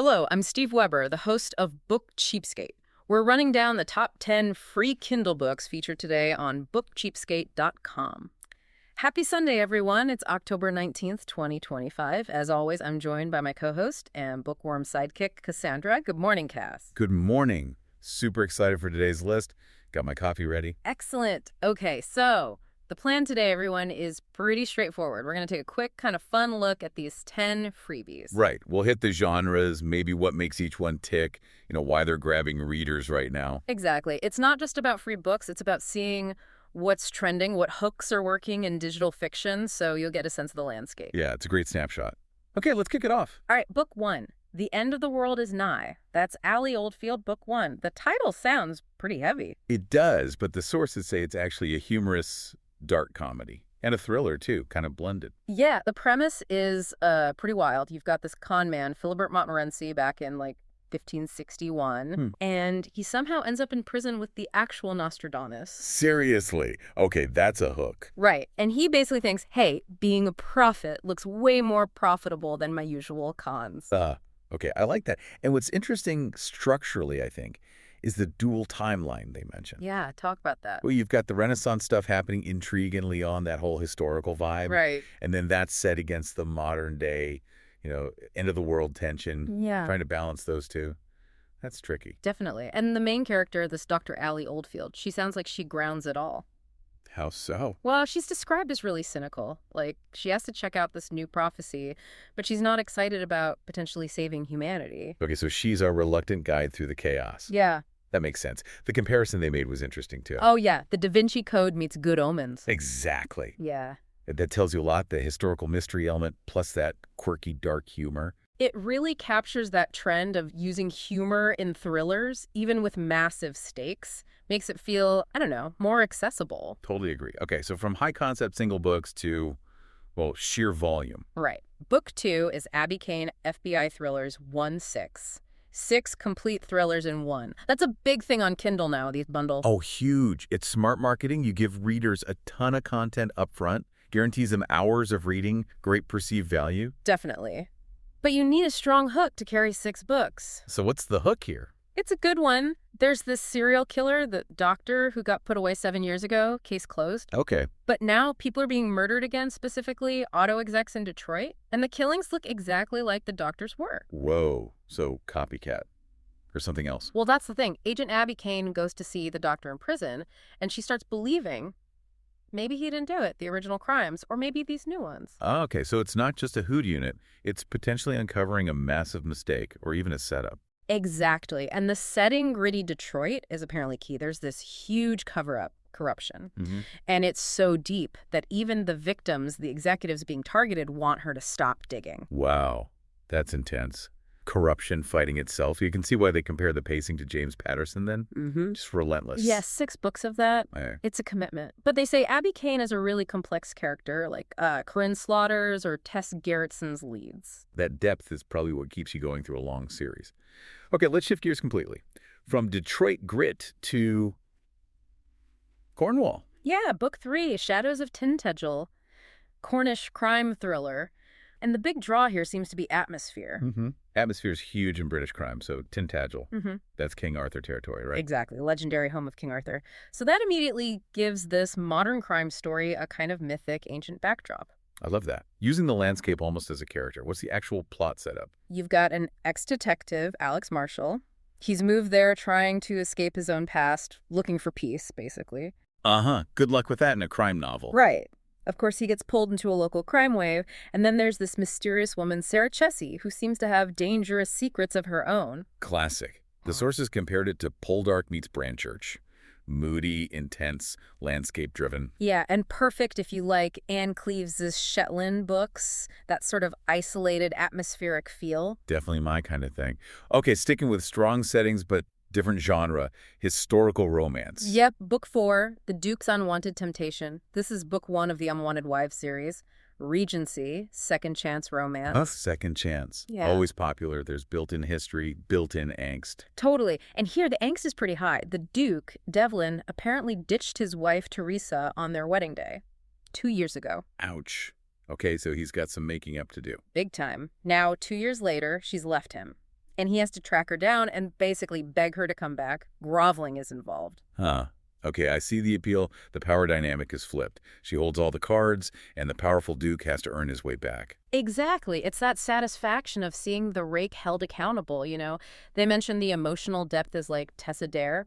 Hello, I'm Steve Weber, the host of Book Cheapskate. We're running down the top 10 free Kindle books featured today on bookcheapskate.com. Happy Sunday, everyone. It's October 19th, 2025. As always, I'm joined by my co-host and bookworm sidekick, Cassandra. Good morning, Cass. Good morning. Super excited for today's list. Got my coffee ready. Excellent. Okay, so the plan today, everyone, is pretty straightforward. We're going to take a quick, kind of fun look at these 10 freebies. Right. We'll hit the genres, maybe what makes each one tick, why they're grabbing readers right now. Exactly. It's not just about free books. It's about seeing what's trending, what hooks are working in digital fiction, so you'll get a sense of the landscape. Yeah, it's a great snapshot. Okay, let's kick it off. All right, book one. The End of the World is Nigh. That's Ally Oldfield, book one. The title sounds pretty heavy. It does, but the sources say it's actually a humorous dark comedy. And a thriller, too, kind of blended. Yeah, the premise is pretty wild. You've got this con man, Philibert Montmorency, back in, 1561, and he somehow ends up in prison with the actual Nostradamus. Seriously? Okay, that's a hook. Right, and he basically thinks, hey, being a prophet looks way more profitable than my usual cons. Okay, I like that. And what's interesting structurally, I think, is the dual timeline they mentioned. Yeah, talk about that. Well, you've got the Renaissance stuff happening, intrigue in Lyon, that whole historical vibe. Right. And then that's set against the modern day, end of the world tension. Yeah. Trying to balance those two. That's tricky. Definitely. And the main character, this Dr. Ally Oldfield, she sounds like she grounds it all. How so? Well, she's described as really cynical. She has to check out this new prophecy, but she's not excited about potentially saving humanity. Okay, so she's our reluctant guide through the chaos. Yeah. That makes sense. The comparison they made was interesting, too. Oh, yeah. The Da Vinci Code meets Good Omens. Exactly. Yeah. That tells you a lot, the historical mystery element plus that quirky dark humor. It really captures that trend of using humor in thrillers, even with massive stakes. Makes it feel, I don't know, more accessible. Totally agree. Okay, so from high-concept single books to, sheer volume. Right. Book two is Abby Kane FBI Thrillers 1-6. 6 complete thrillers in one. That's a big thing on Kindle now, these bundles. Oh, huge. It's smart marketing. You give readers a ton of content up front, guarantees them hours of reading, great perceived value. Definitely. But you need a strong hook to carry 6 books. So what's the hook here? It's a good one. There's this serial killer, the doctor who got put away 7 years ago, case closed. Okay. But now people are being murdered again, specifically auto execs in Detroit, and the killings look exactly like the doctor's work. Whoa. So copycat. Or something else. Well, that's the thing. Agent Abby Kane goes to see the doctor in prison, and she starts believing maybe he didn't do it, the original crimes, or maybe these new ones. Okay, so it's not just a whodunit. It's potentially uncovering a massive mistake or even a setup. Exactly. And the setting, gritty Detroit, is apparently key. There's this huge cover-up, corruption. And it's so deep that even the victims, the executives being targeted, want her to stop digging. Wow, that's intense. Corruption fighting itself. You can see why they compare the pacing to James Patterson then. Just relentless. Yes, 6 books of that. It's a commitment. But they say Abby Kane is a really complex character, like Corinne Slaughter's or Tess Gerritsen's leads. That depth is probably what keeps you going through a long series. Okay, let's shift gears completely. From Detroit grit to Cornwall. Yeah, book 3, Shadows of Tintagel, Cornish crime thriller. And the big draw here seems to be atmosphere. Atmosphere is huge in British crime, so Tintagel. That's King Arthur territory, right? Exactly, legendary home of King Arthur. So that immediately gives this modern crime story a kind of mythic, ancient backdrop. I love that. Using the landscape almost as a character. What's the actual plot setup? You've got an ex-detective, Alex Marshall. He's moved there trying to escape his own past, looking for peace, basically. Good luck with that in a crime novel. Right. Of course, he gets pulled into a local crime wave, and then there's this mysterious woman, Sarah Chessy, who seems to have dangerous secrets of her own. Classic. The sources compared it to Poldark meets Branchurch. Moody, intense, landscape-driven. Yeah, and perfect if you like Anne Cleeves' Shetland books, that sort of isolated, atmospheric feel. Definitely my kind of thing. Okay, sticking with strong settings, but different genre, historical romance. Yep, book 4, The Duke's Unwanted Temptation. This is book 1 of the Unwanted Wives series. Regency, second chance romance. A second chance. Yeah. Always popular. There's built-in history, built-in angst. Totally. And here, the angst is pretty high. The Duke, Devlin, apparently ditched his wife, Teresa, on their wedding day 2 years ago. Ouch. Okay, so he's got some making up to do. Big time. Now, 2 years later, she's left him. and he has to track her down and basically beg her to come back. Groveling is involved. Huh. Okay, I see the appeal. The power dynamic is flipped. She holds all the cards, and the powerful Duke has to earn his way back. Exactly. It's that satisfaction of seeing the rake held accountable, you know. They mention the emotional depth as like Tessa Dare,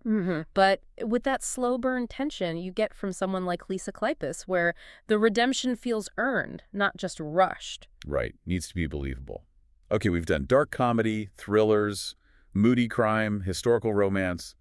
but with that slow burn tension you get from someone like Lisa Kleypas, where the redemption feels earned, not just rushed. Right. Needs to be believable. Okay, we've done dark comedy, thrillers, moody crime, historical romance.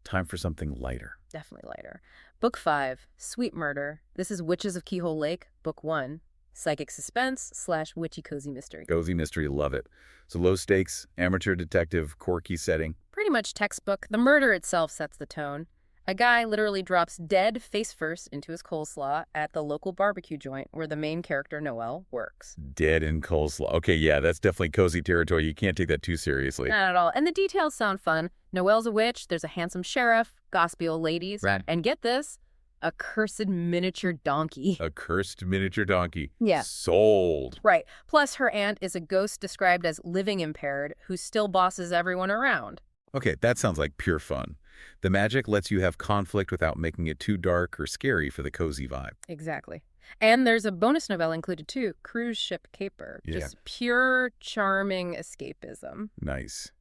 Time for something lighter. Definitely lighter. Book 5, Sweet Murder. This is Witches of Keyhole Lake, Book 1. Psychic suspense / witchy cozy mystery. Cozy mystery, love it. So low stakes, amateur detective, quirky setting. Pretty much textbook. The murder itself sets the tone. A guy literally drops dead face first into his coleslaw at the local barbecue joint where the main character, Noelle, works. Dead in coleslaw. Okay, yeah, that's definitely cozy territory. You can't take that too seriously. Not at all. And the details sound fun. Noelle's a witch, there's a handsome sheriff, gospel old ladies, Rad. and get this, a cursed miniature donkey. A cursed miniature donkey. Yeah. Sold. Right. Plus, her aunt is a ghost described as living impaired who still bosses everyone around. Okay, that sounds like pure fun. The magic lets you have conflict without making it too dark or scary for the cozy vibe. Exactly. And there's a bonus novella included too, Cruise Ship Caper. Yeah. Just pure, charming escapism. Nice.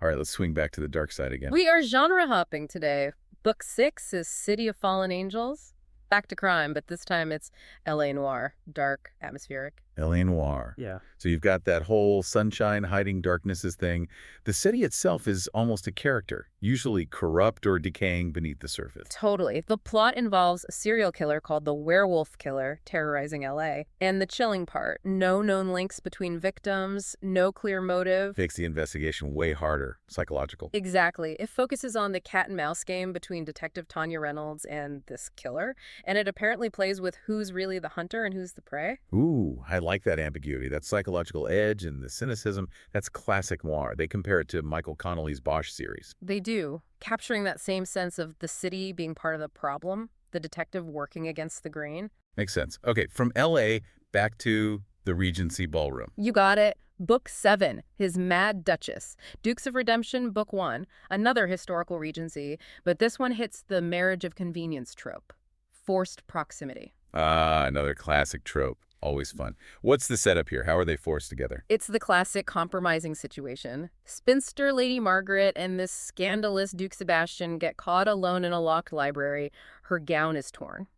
All right, let's swing back to the dark side again. We are genre hopping today. Book 6 is City of Fallen Angels. Back to crime, but this time it's L.A. Noir, dark, atmospheric. L.A. Noir. Yeah. So you've got that whole sunshine hiding darknesses thing. The city itself is almost a character, usually corrupt or decaying beneath the surface. Totally. The plot involves a serial killer called the Werewolf Killer terrorizing L.A. And the chilling part, no known links between victims, no clear motive. Makes the investigation way harder, psychological. Exactly. It focuses on the cat and mouse game between Detective Tanya Reynolds and this killer, and it apparently plays with who's really the hunter and who's the prey. Ooh, I like that ambiguity, that psychological edge and the cynicism. That's classic noir. They compare it to Michael Connelly's Bosch series. They do, capturing that same sense of the city being part of the problem, the detective working against the grain. Makes sense. Okay, from L.A. back to the Regency Ballroom. You got it. Book 7, His Mad Duchess. Dukes of Redemption, Book 1. Another historical Regency, but this one hits the marriage of convenience trope. Forced proximity. Ah, another classic trope. Always fun. What's the setup here? How are they forced together? It's the classic compromising situation. Spinster Lady Margaret and this scandalous Duke Sebastian get caught alone in a locked library. Her gown is torn.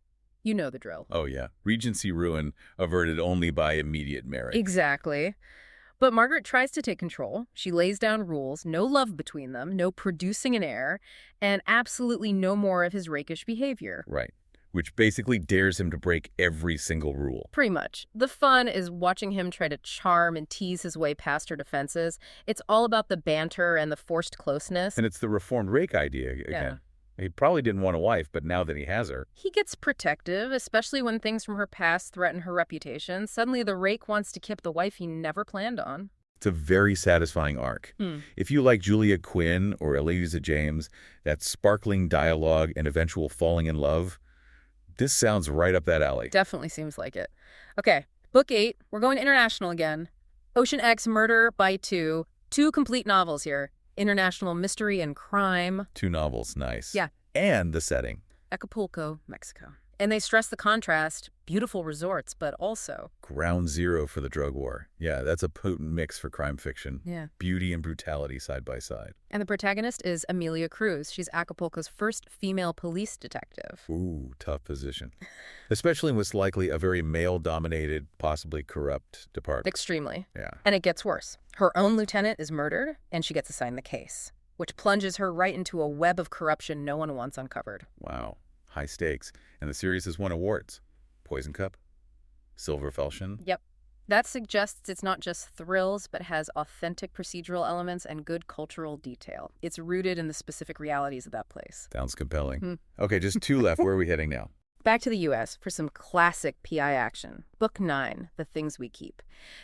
You know the drill. Oh, yeah. Regency ruin averted only by immediate marriage. Exactly. But Margaret tries to take control. She lays down rules, no love between them, no producing an heir, and absolutely no more of his rakish behavior. Right. Which basically dares him to break every single rule. Pretty much. The fun is watching him try to charm and tease his way past her defenses. It's all about the banter and the forced closeness. And it's the reformed rake idea again. Yeah. He probably didn't want a wife, but now that he has her. He gets protective, especially when things from her past threaten her reputation. Suddenly the rake wants to keep the wife he never planned on. It's a very satisfying arc. If you like Julia Quinn or Eliza James, that sparkling dialogue and eventual falling in love, this sounds right up that alley. Definitely seems like it. Okay, Book 8. We're going international again. Ocean X Murder by Two. 2 complete novels here. International mystery and crime. 2 novels, nice. Yeah. And the setting. Acapulco, Mexico. And they stress the contrast. Beautiful resorts, but also Ground zero for the drug war. Yeah, that's a potent mix for crime fiction. Yeah. Beauty and brutality side by side. And the protagonist is Amelia Cruz. She's Acapulco's first female police detective. Ooh, tough position. Especially in what's likely a very male-dominated, possibly corrupt department. Extremely. Yeah. And it gets worse. Her own lieutenant is murdered, and she gets assigned the case, which plunges her right into a web of corruption no one wants uncovered. Wow. High stakes. And the series has won awards. Poison Cup, Silver Falchion. Yep. That suggests it's not just thrills, but has authentic procedural elements and good cultural detail. It's rooted in the specific realities of that place. Sounds compelling. Okay, just 2 left. Where are we heading now? Back to the U.S. for some classic PI action. Book 9, The Things We Keep.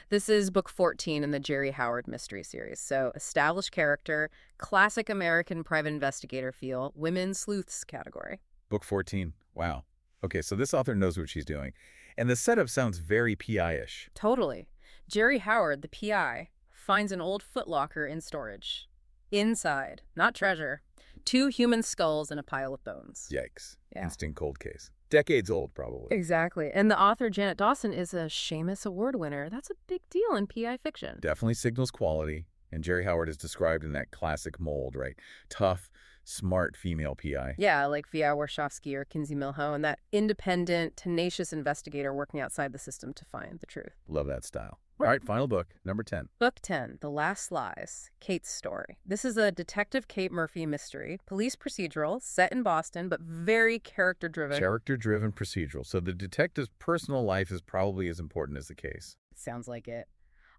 This is book 14 in the Jerry Howard mystery series. So established character, classic American private investigator feel, women sleuths category. Book 14. Wow. Okay, so this author knows what she's doing. And the setup sounds very PI-ish. Totally. Jerry Howard, the PI, finds an old footlocker in storage. Inside, not treasure, 2 human skulls and a pile of bones. Yikes. Yeah. Instant cold case. Decades old, probably. Exactly. And the author, Janet Dawson, is a Seamus Award winner. That's a big deal in PI fiction. Definitely signals quality. And Jerry Howard is described in that classic mold, right? Tough, smart female PI. Yeah, like V.I. Warshawski or Kinsey Milho, and that independent, tenacious investigator working outside the system to find the truth. Love that style. All right, final book, number 10. Book 10, The Last Lies, Kate's Story. This is a Detective Kate Murphy mystery, police procedural, set in Boston, but very character-driven. Character-driven procedural. So the detective's personal life is probably as important as the case. Sounds like it.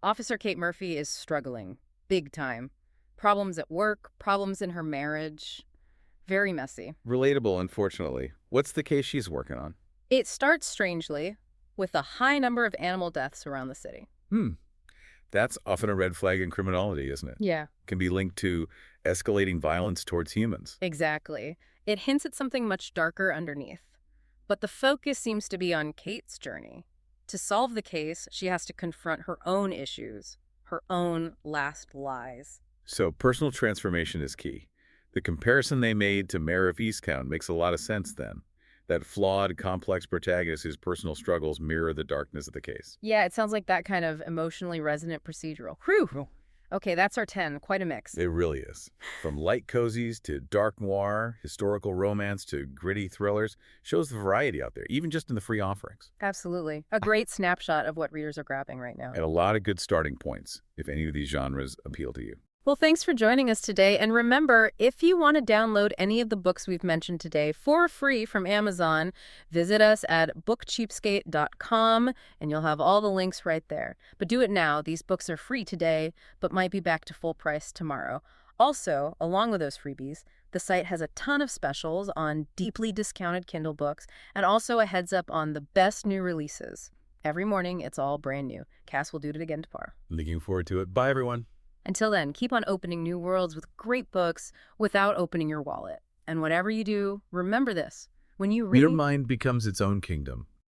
Officer Kate Murphy is struggling, big time. Problems at work, problems in her marriage. Very messy. Relatable, unfortunately. What's the case she's working on? It starts strangely with a high number of animal deaths around the city. That's often a red flag in criminology, isn't it? Yeah. Can be linked to escalating violence towards humans. Exactly. It hints at something much darker underneath. But the focus seems to be on Kate's journey. To solve the case, she has to confront her own issues, her own last lies. So personal transformation is key. The comparison they made to Mayor of Easttown makes a lot of sense then. That flawed, complex protagonist whose personal struggles mirror the darkness of the case. Yeah, it sounds like that kind of emotionally resonant procedural. Whew! Okay, that's our 10. Quite a mix. It really is. From light cozies to dark noir, historical romance to gritty thrillers, shows the variety out there, even just in the free offerings. Absolutely. A great snapshot of what readers are grabbing right now. And a lot of good starting points, if any of these genres appeal to you. Well, thanks for joining us today. And remember, if you want to download any of the books we've mentioned today for free from Amazon, visit us at bookcheapskate.com and you'll have all the links right there. But do it now. These books are free today, but might be back to full price tomorrow. Also, along with those freebies, the site has a ton of specials on deeply discounted Kindle books and also a heads up on the best new releases. Every morning, it's all brand new. Cass will do it again tomorrow. Looking forward to it. Bye, everyone. Until then, keep on opening new worlds with great books without opening your wallet. And whatever you do, remember this. When you read... Your mind becomes its own kingdom,